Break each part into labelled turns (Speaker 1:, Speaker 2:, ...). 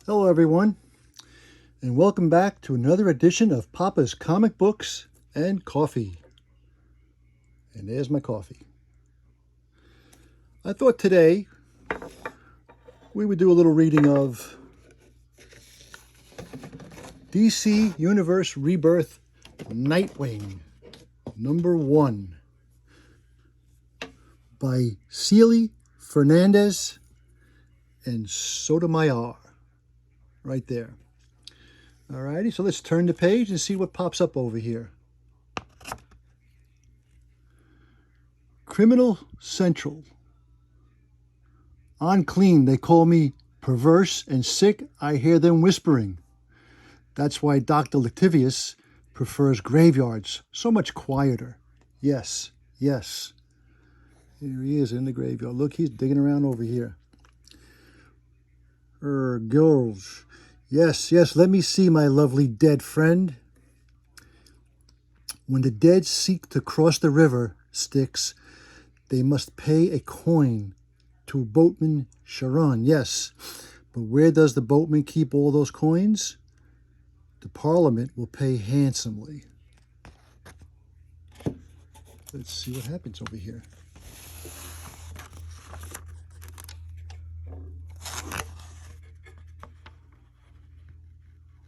Speaker 1: Hello everyone, and welcome back to another edition of Papa's Comic Books and Coffee. And there's my coffee. I thought today we would do a little reading of DC Universe Rebirth Nightwing, #1, by Celie Fernandez and Sotomayor. Right there. Alrighty, so let's turn the page and see what pops up over here. Criminal Central. On clean, they call me perverse and sick. I hear them whispering. That's why Dr. Lactavius prefers graveyards. So much quieter. Yes, yes. Here he is in the graveyard. Look, he's digging around over here. Girls. Yes, yes, let me see my lovely dead friend. When the dead seek to cross the river, Styx, they must pay a coin to boatman Charon, yes. But where does the boatman keep all those coins? The Parliament will pay handsomely. Let's see what happens over here.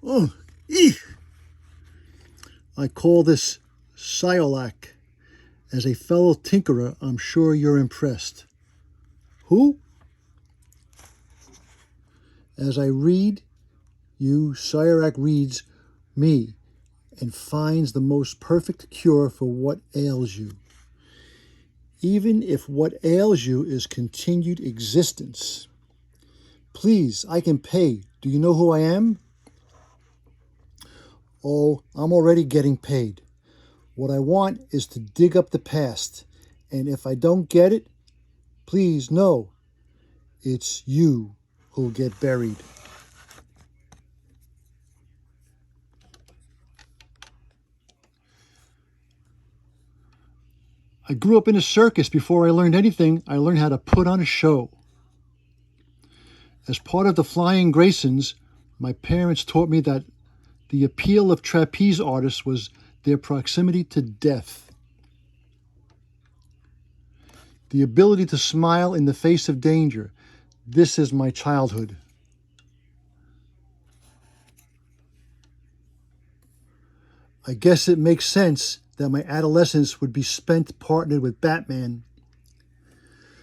Speaker 1: Oh, eek! I call this Siolac. As a fellow tinkerer, I'm sure you're impressed. Who? As I read, you, Siolac reads me and finds the most perfect cure for what ails you. Even if what ails you is continued existence. Please, I can pay. Do you know who I am? Oh, I'm already getting paid. What I want is to dig up the past. And if I don't get it, please know it's you who'll get buried. I grew up in a circus. Before I learned anything, I learned how to put on a show. As part of the Flying Graysons, my parents taught me that the appeal of trapeze artists was their proximity to death. The ability to smile in the face of danger. This is my childhood. I guess it makes sense that my adolescence would be spent partnered with Batman.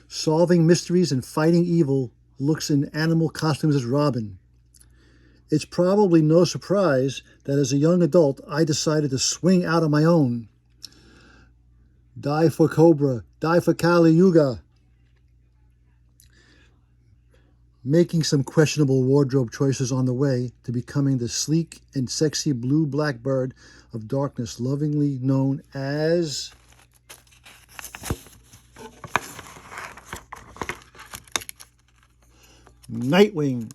Speaker 1: Solving mysteries and fighting evil looks in animal costumes as Robin. It's probably no surprise that as a young adult, I decided to swing out on my own. Die for Cobra, die for Kali Yuga. Making some questionable wardrobe choices on the way to becoming the sleek and sexy blue blackbird of darkness, lovingly known as Nightwing.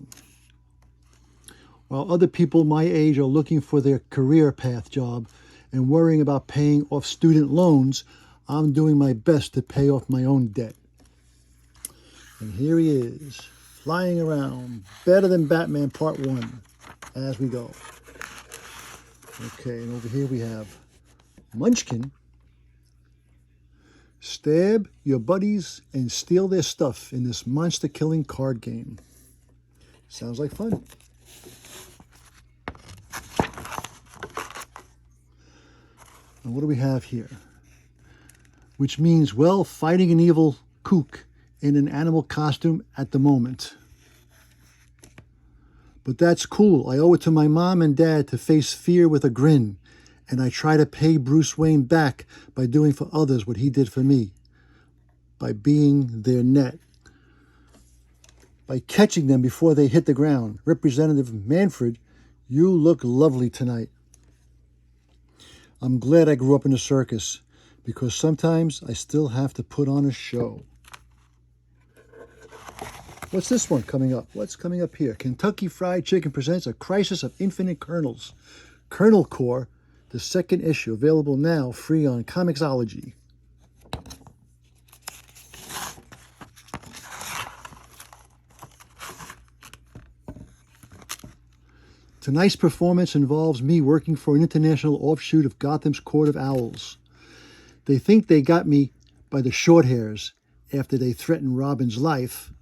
Speaker 1: While other people my age are looking for their career path job and worrying about paying off student loans, I'm doing my best to pay off my own debt. And here he is, flying around, better than Batman Part 1, as we go. Okay, and over here we have Munchkin. Stab your buddies and steal their stuff in this monster-killing card game. Sounds like fun. And what do we have here? Which means, well, fighting an evil kook in an animal costume at the moment. But that's cool. I owe it to my mom and dad to face fear with a grin. And I try to pay Bruce Wayne back by doing for others what he did for me. By being their net. By catching them before they hit the ground. Representative Manfred, you look lovely tonight. I'm glad I grew up in a circus, because sometimes I still have to put on a show. What's this one coming up? What's coming up here? Kentucky Fried Chicken presents A Crisis of Infinite Kernels. Kernel Core, the second issue, available now, free on Comixology. Tonight's performance involves me working for an international offshoot of Gotham's Court of Owls. They think they got me by the short hairs after they threatened Robin's life.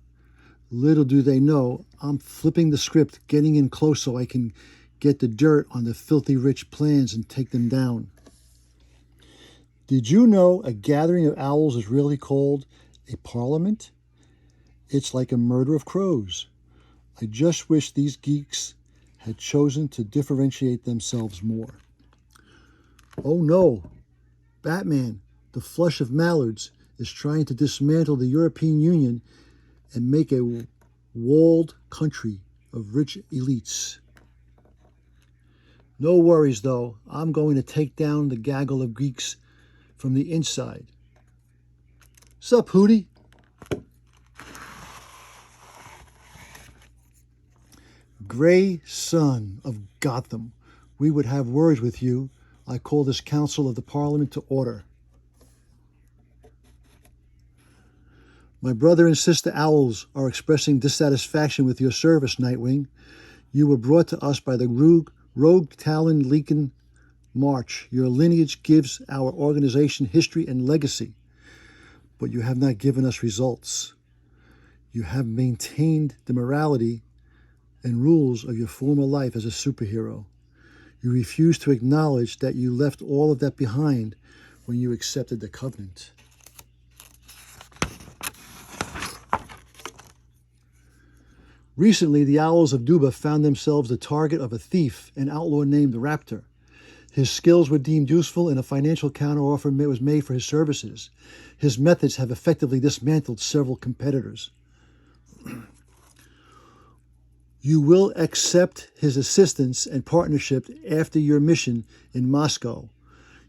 Speaker 1: Little do they know, I'm flipping the script, getting in close so I can get the dirt on the filthy rich plans and take them down. Did you know a gathering of owls is really called a parliament? It's like a murder of crows. I just wish these geeks had chosen to differentiate themselves more. Oh no, Batman, the flush of mallards, is trying to dismantle the European Union and make a walled country of rich elites. No worries though, I'm going to take down the gaggle of geeks from the inside. Sup, Hootie? Gray son of Gotham, we would have words with you. I call this council of the Parliament to order. My brother and sister owls are expressing dissatisfaction with your service, Nightwing. You were brought to us by the rogue Talon Leakin March. Your lineage gives our organization history and legacy, but you have not given us results. You have maintained the morality and rules of your former life as a superhero. You refuse to acknowledge that you left all of that behind when you accepted the Covenant. Recently, the Owls of Duba found themselves the target of a thief, an outlaw named Raptor. His skills were deemed useful and a financial counteroffer was made for his services. His methods have effectively dismantled several competitors. You will accept his assistance and partnership after your mission in Moscow.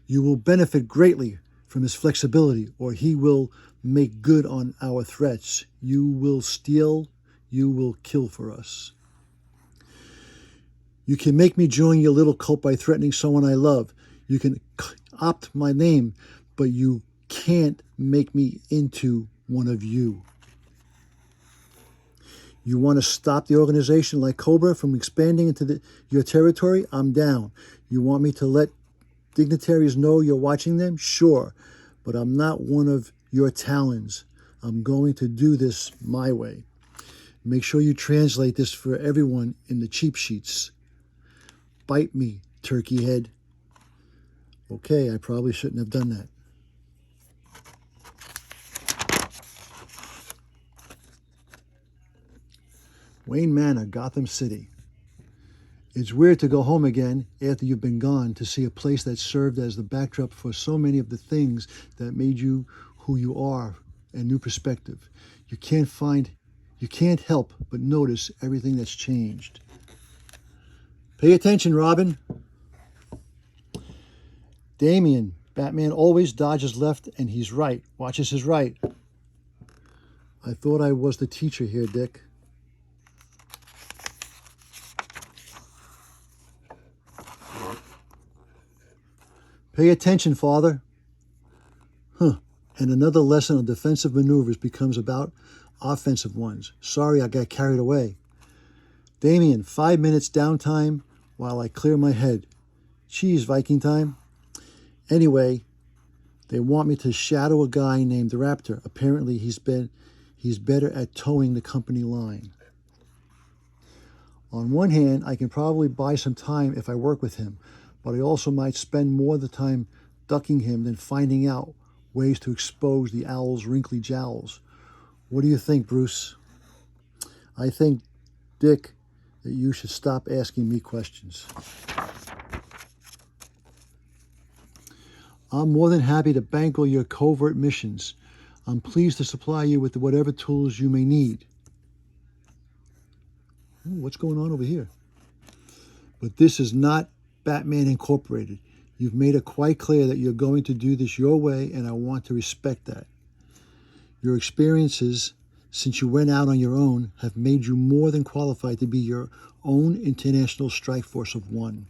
Speaker 1: You will benefit greatly from his flexibility, or he will make good on our threats. You will steal, you will kill for us. You can make me join your little cult by threatening someone I love. You can opt my name, but you can't make me into one of you. You want to stop the organization like Cobra from expanding into your territory? I'm down. You want me to let dignitaries know you're watching them? Sure, but I'm not one of your Talons. I'm going to do this my way. Make sure you translate this for everyone in the cheap sheets. Bite me, turkey head. Okay, I probably shouldn't have done that. Wayne Manor, Gotham City. It's weird to go home again after you've been gone to see a place that served as the backdrop for so many of the things that made you who you are, a new perspective. You can't help but notice everything that's changed. Pay attention, Robin. Damian, Batman always dodges left and he's right, watches his right. I thought I was the teacher here, Dick. Pay attention, Father. And another lesson on defensive maneuvers becomes about offensive ones. Sorry, I got carried away. Damien, 5 minutes downtime while I clear my head. Cheese, Viking time. Anyway, they want me to shadow a guy named the Raptor. Apparently, he's better at towing the company line. On one hand, I can probably buy some time if I work with him, but I also might spend more of the time ducking him than finding out ways to expose the owl's wrinkly jowls. What do you think, Bruce? I think, Dick, that you should stop asking me questions. I'm more than happy to bankroll your covert missions. I'm pleased to supply you with whatever tools you may need. Ooh, what's going on over here? But this is not Batman Incorporated. You've made it quite clear that you're going to do this your way, and I want to respect that. Your experiences since you went out on your own have made you more than qualified to be your own international strike force of one.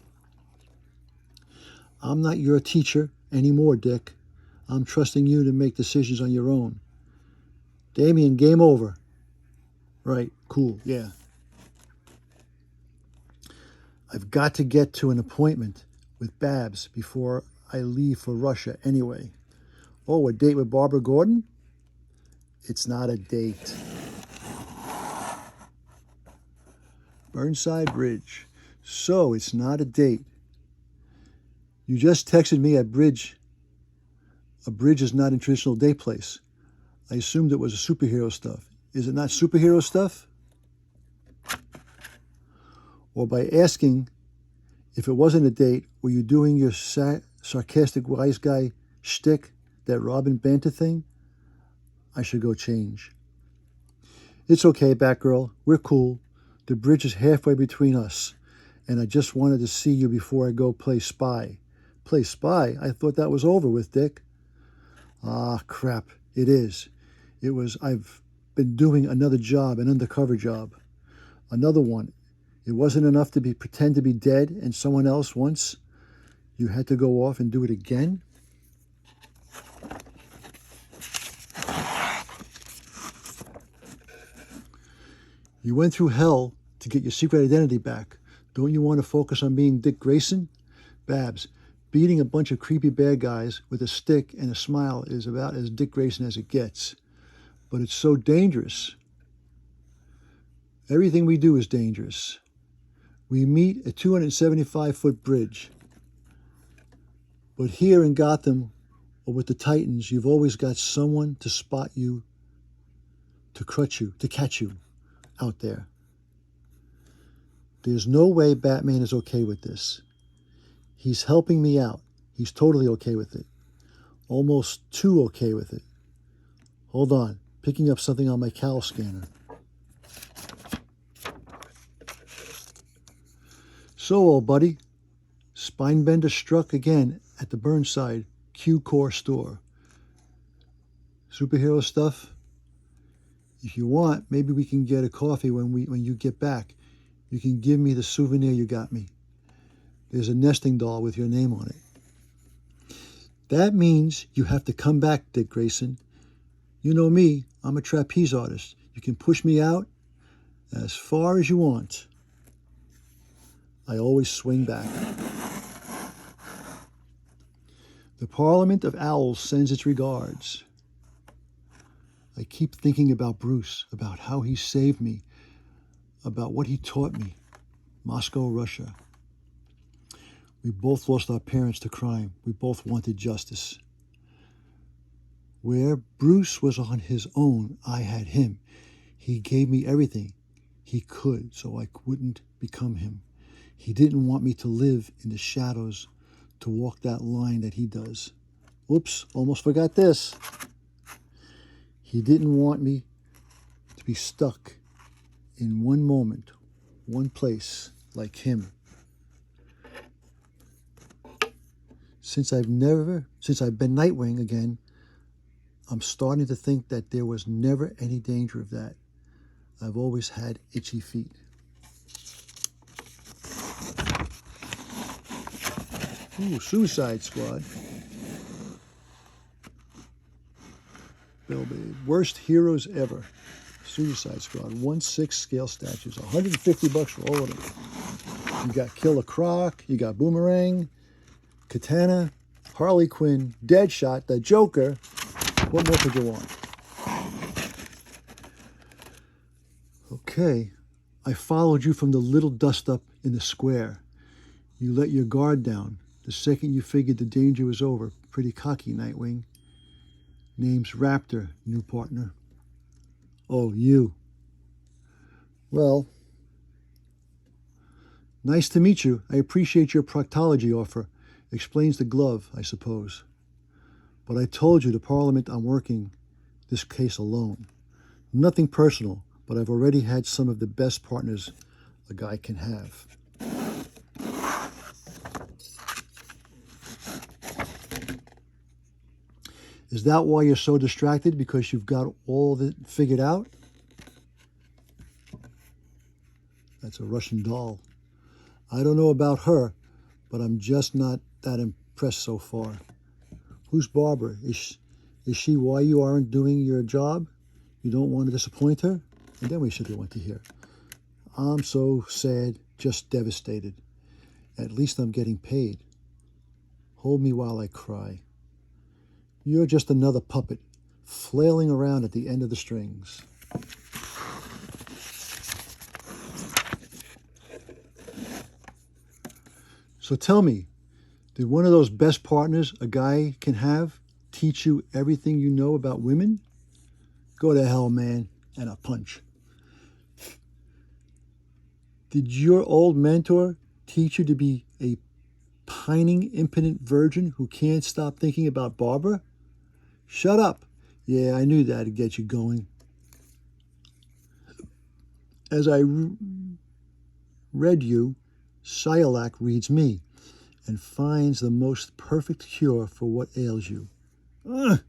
Speaker 1: I'm not your teacher anymore, Dick. I'm trusting you to make decisions on your own. Damien, game over. Right, cool, yeah. I've got to get to an appointment with Babs before I leave for Russia anyway. Oh, a date with Barbara Gordon? It's not a date. Burnside Bridge. So it's not a date. You just texted me at Bridge. A bridge is not a traditional date place. I assumed it was a superhero stuff. Is it not superhero stuff? Or by asking if it wasn't a date, were you doing your sarcastic wise guy shtick, that Robin banter thing? I should go change. It's okay, Batgirl. We're cool. The bridge is halfway between us, and I just wanted to see you before I go play spy. Play spy? I thought that was over with, Dick. Ah, crap. It is. I've been doing another job, an undercover job. Another one. It wasn't enough to pretend to be dead and someone else once. You had to go off and do it again? You went through hell to get your secret identity back. Don't you want to focus on being Dick Grayson? Babs, beating a bunch of creepy bad guys with a stick and a smile is about as Dick Grayson as it gets. But it's so dangerous. Everything we do is dangerous. We meet a 275-foot bridge. But here in Gotham, or with the Titans, you've always got someone to spot you, to catch you out there. There's no way Batman is okay with this. He's helping me out. He's totally okay with it. Almost too okay with it. Hold on. Picking up something on my cowl scanner. So, old buddy, Spinebender struck again at the Burnside Q-Core store. Superhero stuff? If you want, maybe we can get a coffee when you get back. You can give me the souvenir you got me. There's a nesting doll with your name on it. That means you have to come back, Dick Grayson. You know me, I'm a trapeze artist. You can push me out as far as you want. I always swing back. The Parliament of Owls sends its regards. I keep thinking about Bruce, about how he saved me, about what he taught me. Moscow, Russia. We both lost our parents to crime. We both wanted justice. Where Bruce was on his own, I had him. He gave me everything he could so I wouldn't become him. He didn't want me to live in the shadows, to walk that line that he does. Oops, almost forgot this. He didn't want me to be stuck in one moment, one place, like him. Since I've been Nightwing again, I'm starting to think that there was never any danger of that. I've always had itchy feet. Ooh, Suicide Squad. Bellblade. Worst heroes ever. Suicide Squad. 1/6 scale statues. $150 for all of them. You got Killer Croc. You got Boomerang. Katana. Harley Quinn. Deadshot. The Joker. What more could you want? Okay. I followed you from the little dust-up in the square. You let your guard down. The second you figured the danger was over. Pretty cocky, Nightwing. Name's Raptor, new partner. Oh, you. Well, nice to meet you. I appreciate your proctology offer. Explains the glove, I suppose. But I told you the Parliament I'm working this case alone. Nothing personal, but I've already had some of the best partners a guy can have. Is that why you're so distracted? Because you've got all of it figured out? That's a Russian doll. I don't know about her, but I'm just not that impressed so far. Who's Barbara? Is she why you aren't doing your job? You don't want to disappoint her? And then we should have went to here. I'm so sad, just devastated. At least I'm getting paid. Hold me while I cry. You're just another puppet, flailing around at the end of the strings. So tell me, did one of those best partners a guy can have teach you everything you know about women? Go to hell, man, and a punch. Did your old mentor teach you to be a pining, impotent virgin who can't stop thinking about Barbara? Shut up. Yeah, I knew that'd get you going. As I read you, Siolac reads me and finds the most perfect cure for what ails you. Ugh.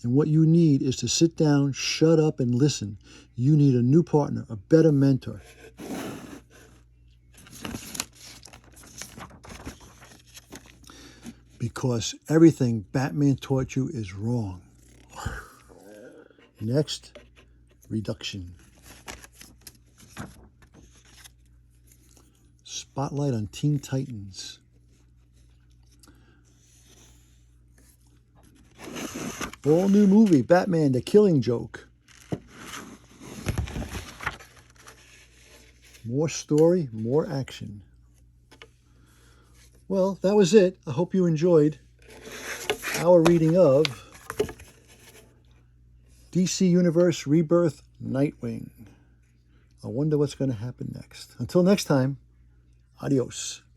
Speaker 1: And what you need is to sit down, shut up, and listen. You need a new partner, a better mentor. Because everything Batman taught you is wrong. Next, reduction. Spotlight on Teen Titans. All new movie, Batman, The Killing Joke. More story, more action. Well, that was it. I hope you enjoyed our reading of DC Universe Rebirth Nightwing. I wonder what's going to happen next. Until next time, adios.